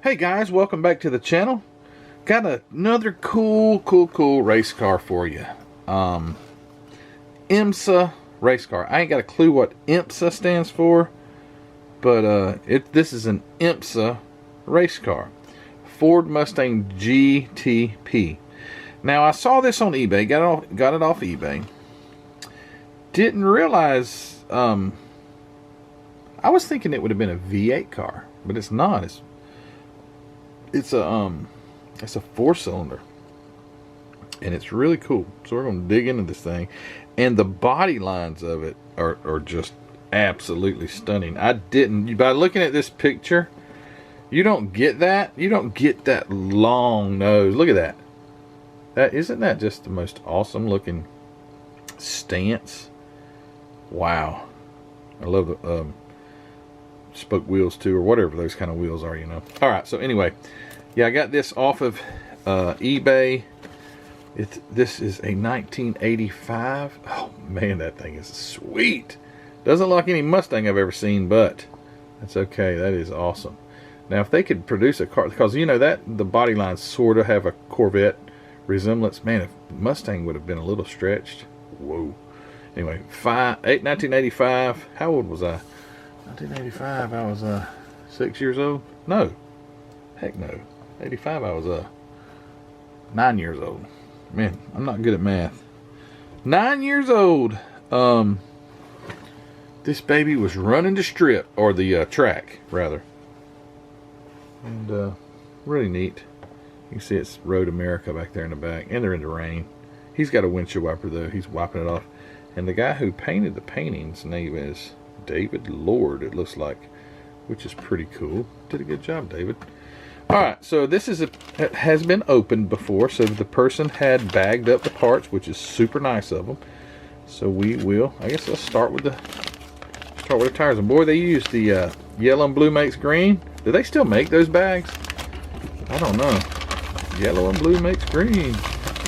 Hey guys, welcome back to the channel. Got another cool race car for you. IMSA race car. I ain't got a clue what IMSA stands for, but this is an IMSA race car. Ford Mustang GTP. Now I saw this on eBay, got it off eBay. Didn't realize, I was thinking it would have been a V8 car, but it's not. It's a 4-cylinder, and it's really cool. So we're gonna dig into this thing, and the body lines of it are just absolutely stunning. By looking at this picture, you don't get that. You don't get that long nose. Look at that. Isn't that just the most awesome looking stance? Wow, I love the spoke wheels too, or whatever those kind of wheels are, you know. All right, so anyway, yeah, I got this off of eBay. This is a 1985. Oh man, that thing is sweet. Doesn't look like any Mustang I've ever seen, but that's okay. That is awesome. Now if they could produce a car, because you know that the body lines sort of have a Corvette resemblance, man, if Mustang would have been a little stretched. Whoa. Anyway, 1985. How old was I? 1985, I was 6 years old. No, heck no. 85, I was 9 years old. Man, I'm not good at math. 9 years old. This baby was running the strip, or the track rather, and really neat. You can see it's Road America back there in the back, and they're in the rain. He's got a windshield wiper though. He's wiping it off, and the guy who painted the paintings name is David Lord, it looks like, which is pretty cool. Did a good job, David. Alright, so this is it has been opened before, so the person had bagged up the parts, which is super nice of them. So we will, I guess let's start with the tires. And boy, they used the yellow and blue makes green. Do they still make those bags? I don't know. Yellow and blue makes green.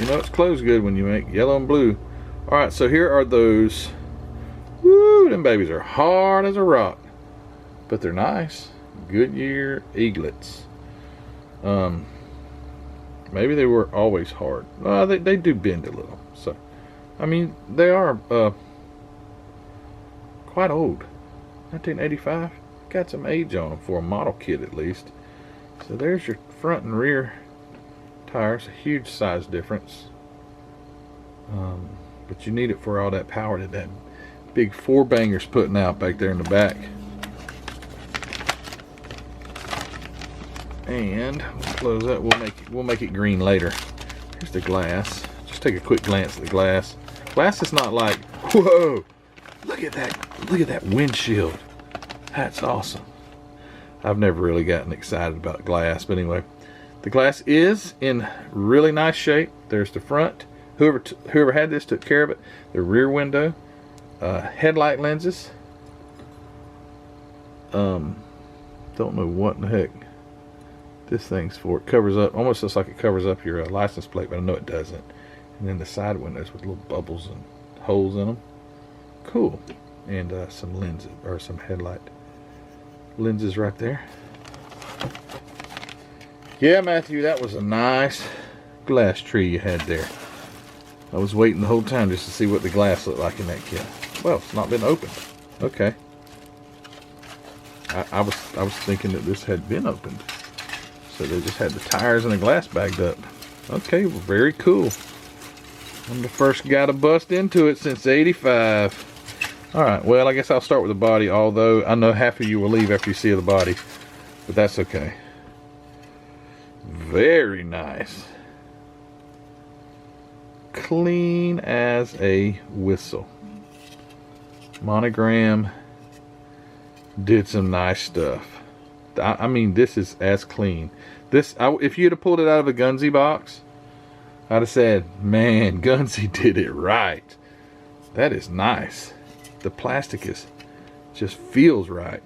You know it's clothes good when you make yellow and blue. Alright, so here are those. Woo, them babies are hard as a rock, but they're nice. Goodyear Eaglets. Maybe they were always hard. They do bend a little. So, I mean, they are quite old. 1985. Got some age on them for a model kit at least. So there's your front and rear tires. A huge size difference. But you need it for all that power that big 4-banger's putting out back there in the back. And we'll close that. We'll make it green later. Here's the glass. Just take a quick glance at the glass. Glass is not like, whoa, look at that. Look at that windshield. That's awesome. I've never really gotten excited about glass, but anyway, the glass is in really nice shape. There's the front. Whoever had this took care of it. The rear window. Headlight lenses. Don't know what in the heck this thing's for. It covers up, almost looks like it covers up your license plate, but I know it doesn't. And then the side windows with little bubbles and holes in them. Cool. And some lenses, or some headlight lenses right there. Yeah, Matthew, that was a nice glass tree you had there. I was waiting the whole time just to see what the glass looked like in that kit. Well, it's not been opened. Okay. I was thinking that this had been opened. So they just had the tires and the glass bagged up. Okay, well, very cool. I'm the first guy to bust into it since '85. Alright, well, I guess I'll start with the body, although I know half of you will leave after you see the body. But that's okay. Very nice. Clean as a whistle. Monogram did some nice stuff. I mean, this is as clean. If you'd have pulled it out of a Gunzy box, I'd have said, man, Gunzy did it right. That is nice. The plastic just feels right.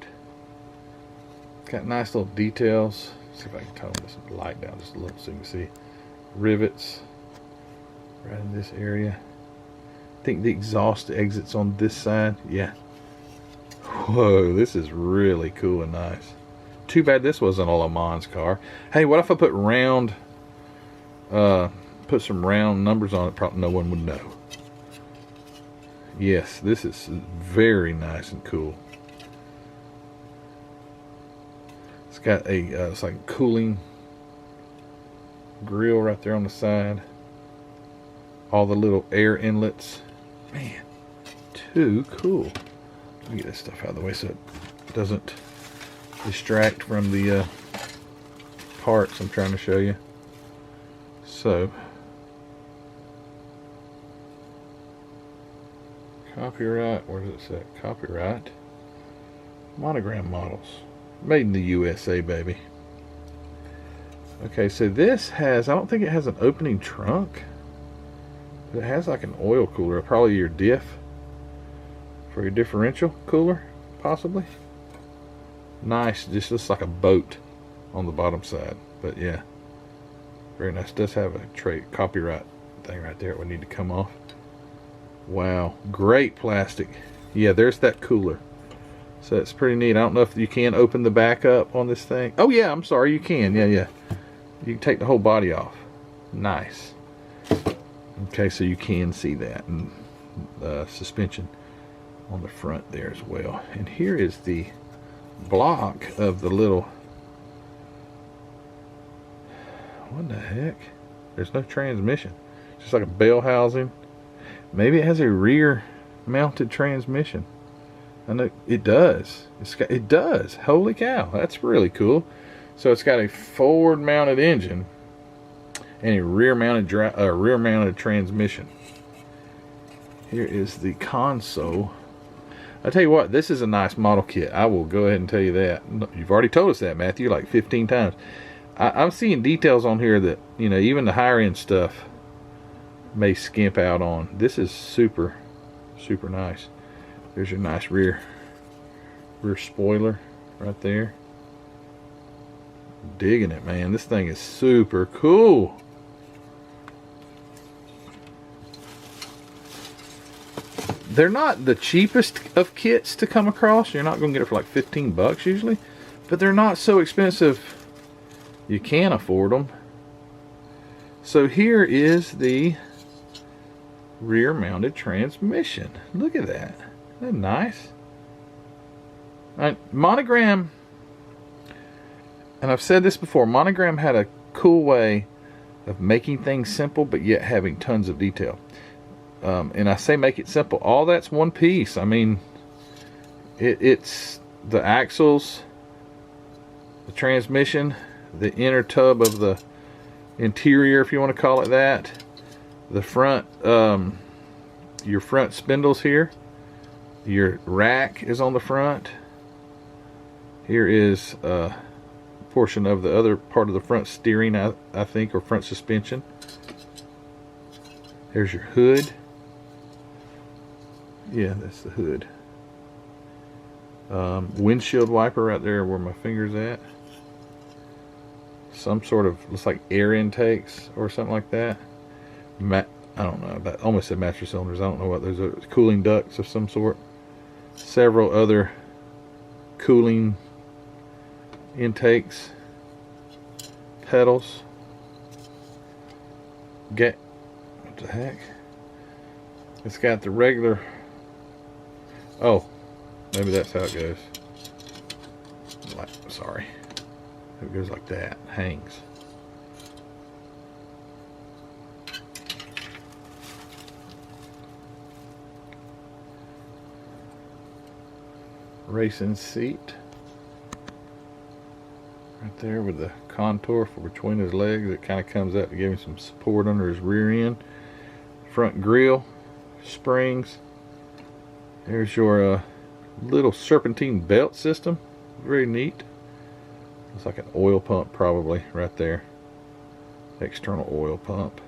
Got nice little details. Let's see if I can tone this light down just a little so you can see. Rivets right in this area. I think the exhaust exits on this side. Yeah. Whoa, this is really cool and nice. Too bad this wasn't a Le Mans car. Hey, what if I put some round numbers on it? Probably no one would know. Yes, this is very nice and cool. It's got a it's like cooling grill right there on the side. All the little air inlets. Man, too cool. Let me get this stuff out of the way so it doesn't distract from the parts I'm trying to show you. So, copyright, where does it say? Copyright. Monogram models. Made in the USA, baby. Okay, so this has, I don't think it has an opening trunk. But it has like an oil cooler, probably your diff. For your differential cooler, possibly. Nice, just looks like a boat on the bottom side. But yeah, very nice. It does have a copyright thing right there. It would need to come off. Wow, great plastic. Yeah, there's that cooler. So it's pretty neat. I don't know if you can open the back up on this thing. Oh yeah, I'm sorry, you can. Yeah. You can take the whole body off. Nice. Okay, so you can see that. And suspension on the front there as well. And here is the block of the little, what the heck? There's no transmission. Just like a bell housing. Maybe it has a rear mounted transmission. I know it does. It does. Holy cow, that's really cool. So it's got a forward mounted engine and a rear mounted transmission. Here is the console. I tell you what, this is a nice model kit. I will go ahead and tell you that. You've already told us that, Matthew, like 15 times. I'm seeing details on here that, you know, even the higher end stuff may skimp out on. This is super, super nice. There's your nice rear spoiler right there. Digging it, man. This thing is super cool. They're not the cheapest of kits to come across. You're not going to get it for like 15 bucks usually. But they're not so expensive. You can afford them. So here is the rear mounted transmission. Look at that. Isn't that nice? Monogram, and I've said this before, Monogram had a cool way of making things simple but yet having tons of detail. And I say make it simple. All that's one piece. I mean, it's the axles, the transmission, the inner tub of the interior, if you want to call it that, the front, your front spindles here, your rack is on the front. Here is a portion of the other part of the front steering, I think, or front suspension. There's your hood. Yeah, that's the hood. Windshield wiper right there where my finger's at. Some sort of, looks like air intakes or something like that. I don't know, that almost said master cylinders. I don't know what those are. Cooling ducts of some sort. Several other cooling intakes. Pedals. What the heck? It's got the regular. Oh, maybe that's how it goes. Sorry. It goes like that. Hangs. Racing seat. Right there with the contour for between his legs. It kind of comes out to give him some support under his rear end. Front grille. Springs. There's your little serpentine belt system. Very neat. Looks like an oil pump probably right there. External oil pump.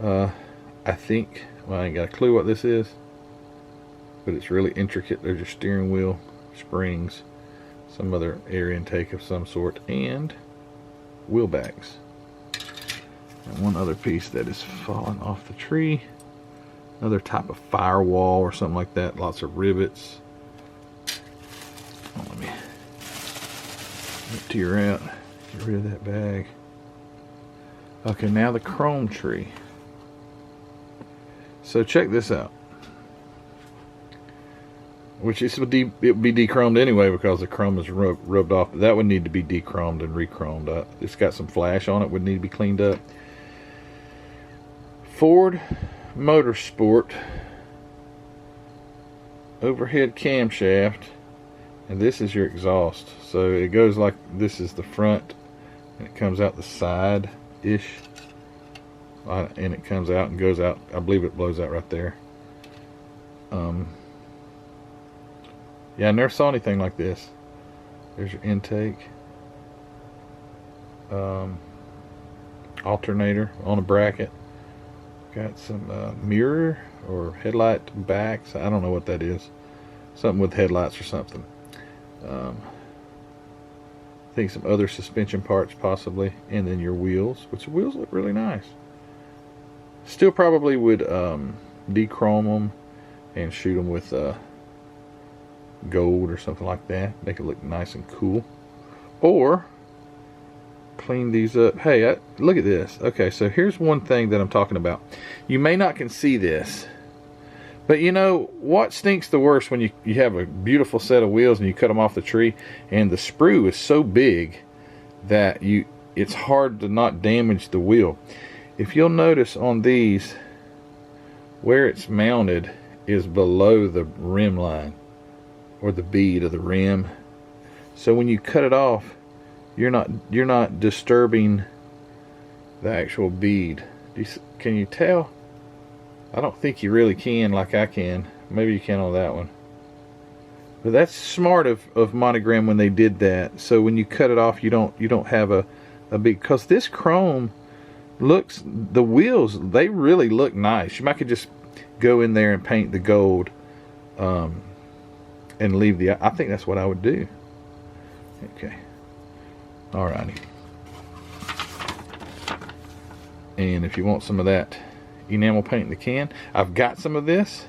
I think, well, I ain't got a clue what this is, but it's really intricate. There's your steering wheel, springs, some other air intake of some sort, and wheel backs. And one other piece that is falling off the tree. Another type of firewall or something like that. Lots of rivets. Oh, let me Empty her out. Get rid of that bag. Okay, now the chrome tree. So check this out. Which it would be de-chromed anyway because the chrome is rubbed off. But that would need to be de-chromed and re-chromed. It's got some flash on it. Would need to be cleaned up. Ford Motorsport overhead camshaft, and this is your exhaust. So it goes like this is the front, and it comes out the side ish, and it comes out and goes out. I believe it blows out right there. Yeah, I never saw anything like this. There's your intake, alternator on a bracket. Got some mirror or headlight backs. I don't know what that is. Something with headlights or something. I think some other suspension parts possibly. And then your wheels, which the wheels look really nice. Still probably would de-chrome them and shoot them with gold or something like that. Make it look nice and cool. Or clean these up. Hey, look at this. Okay, so here's one thing that I'm talking about. You may not can see this, but you know what stinks the worst when you have a beautiful set of wheels and you cut them off the tree and the sprue is so big that it's hard to not damage the wheel. If you'll notice on these, where it's mounted is below the rim line or the bead of the rim. So when you cut it off, you're not disturbing the actual bead. Can you tell? I don't think you really can like I can. Maybe you can on that one. But that's smart of Monogram when they did that. So when you cut it off, you don't have a big, because this chrome looks, the wheels, they really look nice. You might could just go in there and paint the gold and leave I think that's what I would do. Okay. Alrighty. And if you want some of that enamel paint in the can, I've got some of this.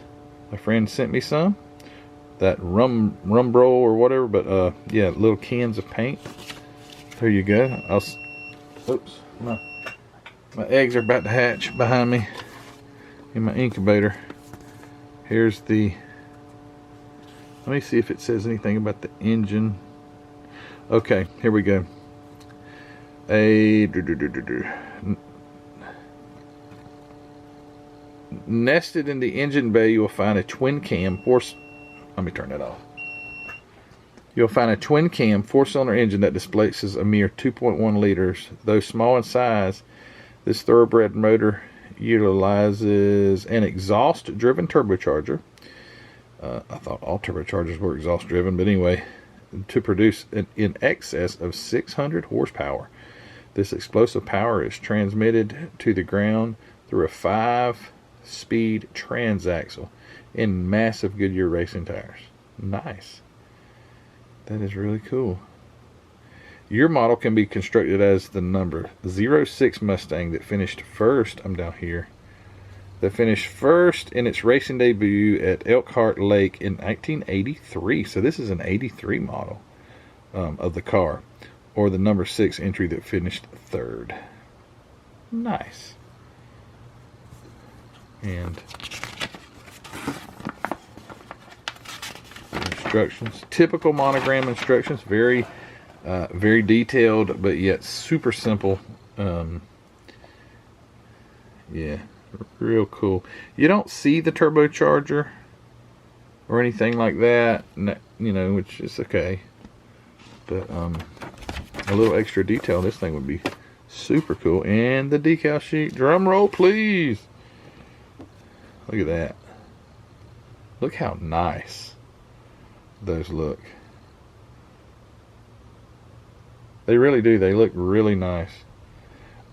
My friend sent me some. That rum bro or whatever, but yeah, little cans of paint. There you go. Oops, my eggs are about to hatch behind me in my incubator. Here's the, let me see if it says anything about the engine. Okay, here we go. Nested in the engine bay, you will find a twin cam let me turn that off. You'll find a twin cam 4-cylinder engine that displaces a mere 2.1 liters. Though small in size, this thoroughbred motor utilizes an exhaust driven turbocharger. I thought all turbochargers were exhaust driven, but anyway, to produce in excess of 600 horsepower. This explosive power is transmitted to the ground through a 5-speed transaxle in massive Goodyear racing tires. Nice. That is really cool. Your model can be constructed as the number 06 Mustang that finished first. I'm down here. That finished first in its racing debut at Elkhart Lake in 1983. So this is an 83 model of the car. Or the number 6 entry that finished third. Nice. And instructions. Typical Monogram instructions. Very very detailed, but yet super simple. Yeah, real cool. You don't see the turbocharger or anything like that, you know, which is okay. But a little extra detail, this thing would be super cool. And the decal sheet, drum roll please. Look at that. Look how nice those look. They really do. They look really nice.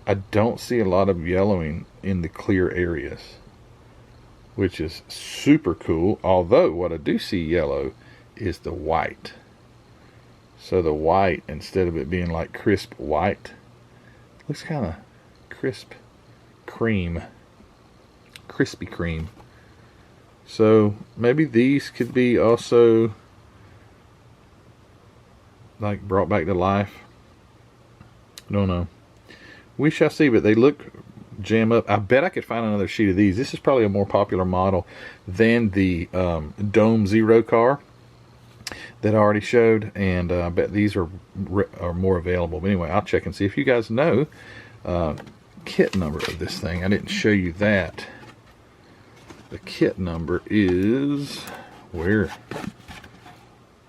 I don't see a lot of yellowing in the clear areas, which is super cool. Although what I do see yellow is the white. So the white, instead of it being like crisp white, looks kind of crisp cream. Crispy cream. So maybe these could be also like brought back to life. Don't know. We shall see, but they look jam up. I bet I could find another sheet of these. This is probably a more popular model than the Dome Zero car that I already showed, and I bet these are more available. But anyway, I'll check and see if you guys know kit number of this thing. I didn't show you that. The kit number is where?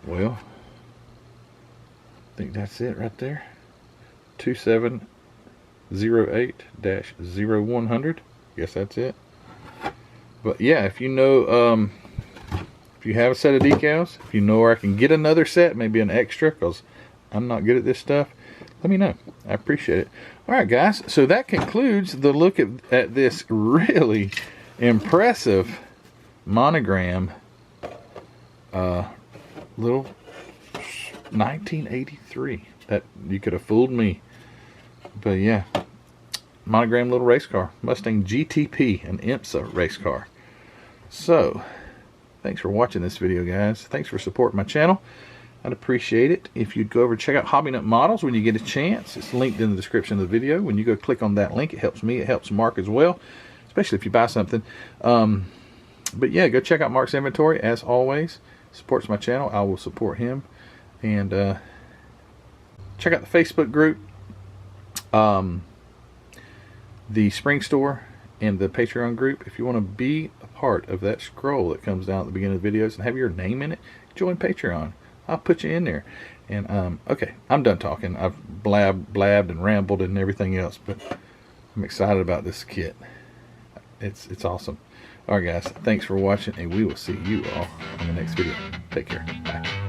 Well, I think that's it right there. 2708-0100. Guess that's it. But yeah, if you know, if you have a set of decals, if you know where I can get another set, maybe an extra, because I'm not good at this stuff, let me know. I appreciate it. All right, guys. So that concludes the look at this really impressive Monogram little 1983. That you could have fooled me. But yeah, Monogram little race car, Mustang GTP, an IMSA race car. So thanks for watching this video, guys. Thanks for supporting my channel. I'd appreciate it if you'd go over and check out Hobby Nut Models when you get a chance. It's linked in the description of the video. When you go click on that link, it helps me, it helps Mark as well, especially if you buy something. But yeah, go check out Mark's inventory. As always, supports my channel, I will support him. And check out the Facebook group, the Spring Store, and the Patreon group. If you want to be a part of that scroll that comes down at the beginning of the videos and have your name in it, join Patreon. I'll put you in there. And okay, I'm done talking. I've blabbed and rambled and everything else, but I'm excited about this kit. It's awesome. All right, guys, thanks for watching, and we will see you all in the next video. Take care. Bye.